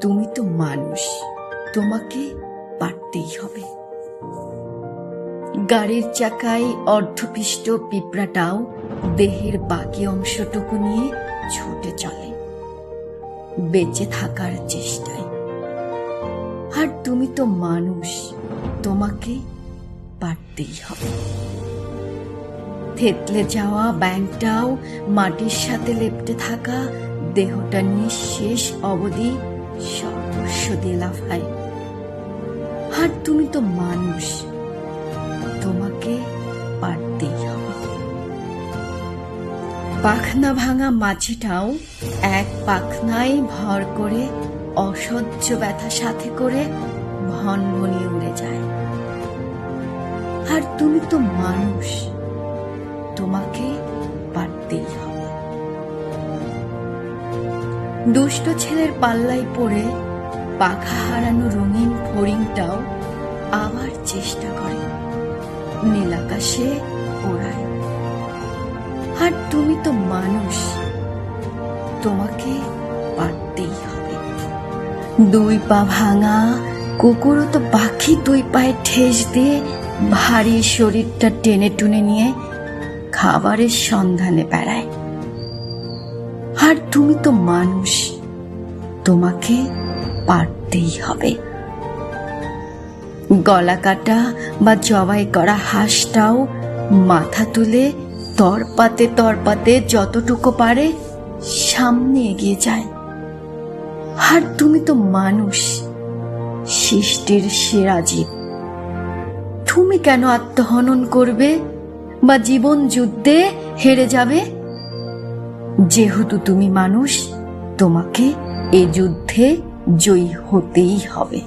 তুমি তো মানুষ, তোমাকে পারতেই হবে। গাড়ির চাকায় অর্ধপিষ্ট পিঁপড়াটাও দেহের বাকি অংশটুকু নিয়ে ছুটে চলে বেঁচে থাকার চেষ্টায়। আর তুমি তো মানুষ, তোমাকে পারতেই হবে। থেতলে যাওয়া ব্যাংকটাও মাটির সাথে লেপ্টে থাকা দেহটা নিয়ে শেষ অবধি সর্বস্ব দিয়ে লাফায়। আর তুমি তো মানুষ, তোমাকে পারতেই হবে। পাখনা ভাঙা মাছিটাও এক পাখনায় ভর করে অসহ্য ব্যথা সাথে করে ভনভনিয়ে উড়ে যায়। আর তুমি তো মানুষ, তোমাকে পারতেই হবে। দুষ্ট ছেলের পাল্লায় পড়ে পাখা হারানো রঙিন ফড়িংটাও আবার চেষ্টা করে নীলাকাশে ওড়ায়। আর তুমি তো মানুষ, তোমাকে পারতেই হবে। দুই পা ভাঙা কুকুরও তো বাকি দুই পায়ে ঠেস দিয়ে ভারী শরীরটা টেনে টুনে নিয়ে খাবারের সন্ধানে বেড়ায়। আর তুমি তো মানুষ, তোমাকে পারতেই হবে। গলা কাটা বা জবাই করা হাঁসটাও মাথা তুলে তরপাতে তরপাতে যতটুকু পারে সামনে এগিয়ে যায়। আর তুমি তো মানুষ, সৃষ্টির সেরা জীব। তুমি কেন আত্মহনন করবে বা জীবন যুদ্ধে হেরে যাবে? যেহেতু তুমি মানুষ, তোমাকে এ যুদ্ধে জয়ী হতেই হবে।